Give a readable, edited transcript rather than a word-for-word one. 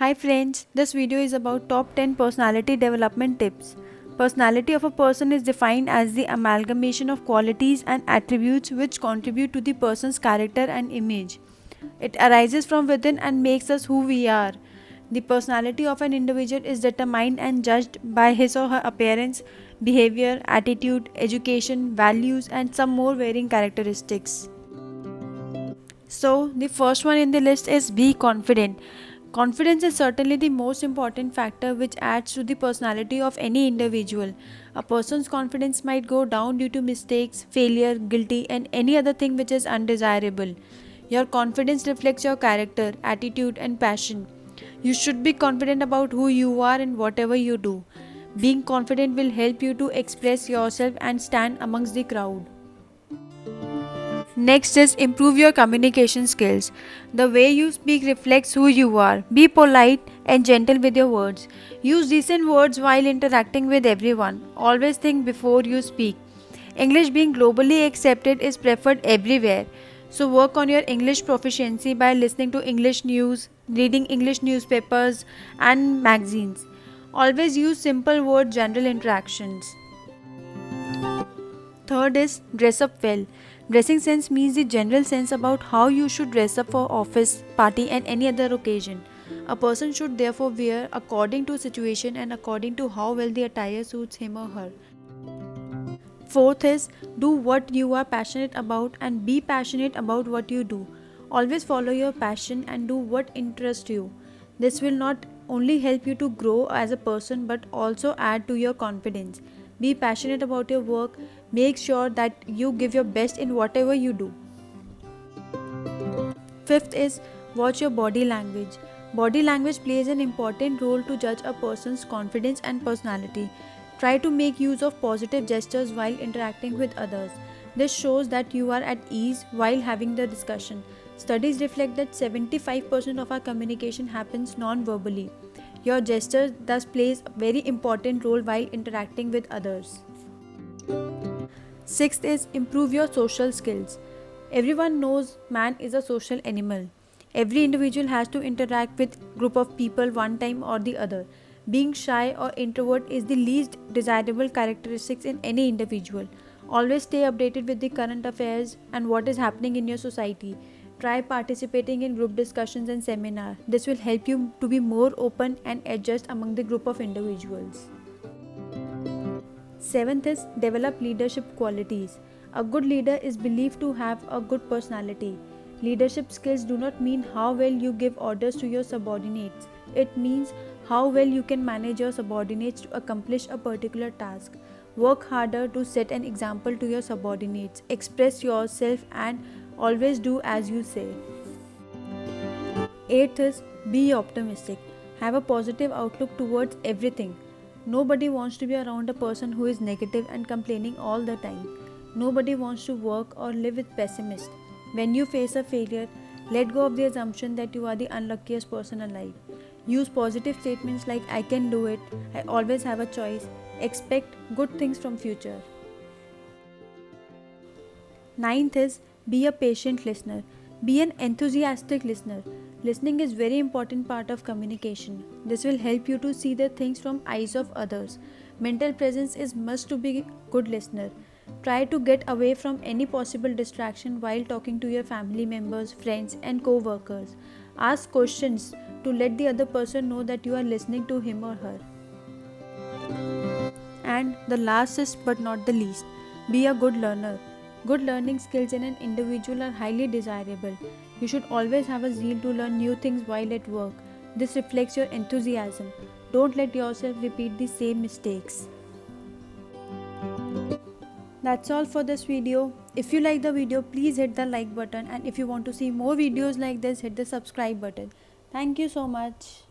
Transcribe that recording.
Hi friends, this video is about top 10 personality development tips. Personality of a person is defined as the amalgamation of qualities and attributes which contribute to the person's character and image. It arises from within and makes us who we are. The personality of an individual is determined and judged by his or her appearance, behavior, attitude, education, values, and some more varying characteristics. So, the first one in the list is be confident. Confidence is certainly the most important factor which adds to the personality of any individual. A person's confidence might go down due to mistakes, failure, guilty, and any other thing which is undesirable. Your confidence reflects your character, attitude, and passion. You should be confident about who you are and whatever you do. Being confident will help you to express yourself and stand amongst the crowd. Next is improve your communication skills. The way you speak reflects who you are. Be polite and gentle with your words. Use decent words while interacting with everyone. Always think before you speak. English being globally accepted is preferred everywhere. So work on your English proficiency by listening to English news, reading English newspapers and magazines. Always use simple word general interactions. Third is dress up well. Dressing sense means the general sense about how you should dress up for office, party and any other occasion. A person should therefore wear according to situation and according to how well the attire suits him or her. Fourth is do what you are passionate about and be passionate about what you do. Always follow your passion and do what interests you. This will not only help you to grow as a person but also add to your confidence. Be passionate about your work. Make sure that you give your best in whatever you do. Fifth is watch your body language. Body language plays an important role to judge a person's confidence and personality. Try to make use of positive gestures while interacting with others. This shows that you are at ease while having the discussion. Studies reflect that 75% of our communication happens non-verbally. Your gesture thus plays a very important role while interacting with others. Sixth is improve your social skills. Everyone knows man is a social animal. Every individual has to interact with group of people one time or the other. Being shy or introvert is the least desirable characteristics in any individual. Always stay updated with the current affairs and what is happening in your society. Try participating in group discussions and seminars. This will help you to be more open and adjust among the group of individuals. Seventh is develop leadership qualities. A good leader is believed to have a good personality. Leadership skills do not mean how well you give orders to your subordinates. It means how well you can manage your subordinates to accomplish a particular task. Work harder to set an example to your subordinates. Express yourself and always do as you say. Eighth is be optimistic. Have a positive outlook towards everything. Nobody wants to be around a person who is negative and complaining all the time. Nobody wants to work or live with pessimists. When you face a failure, let go of the assumption that you are the unluckiest person alive. Use positive statements like I can do it, I always have a choice, expect good things from future. Ninth is be a patient listener. Be an enthusiastic listener. Listening is very important part of communication. This will help you to see the things from eyes of others. Mental presence is must to be good listener. Try to get away from any possible distraction while talking to your family members, friends and co-workers. Ask questions to let the other person know that you are listening to him or her. And the last is but not the least, be a good learner. Good learning skills in an individual are highly desirable. You should always have a zeal to learn new things while at work. This reflects your enthusiasm. Don't let yourself repeat the same mistakes. That's all for this video. If you like the video, please hit the like button, and if you want to see more videos like this, hit the subscribe button. Thank you so much.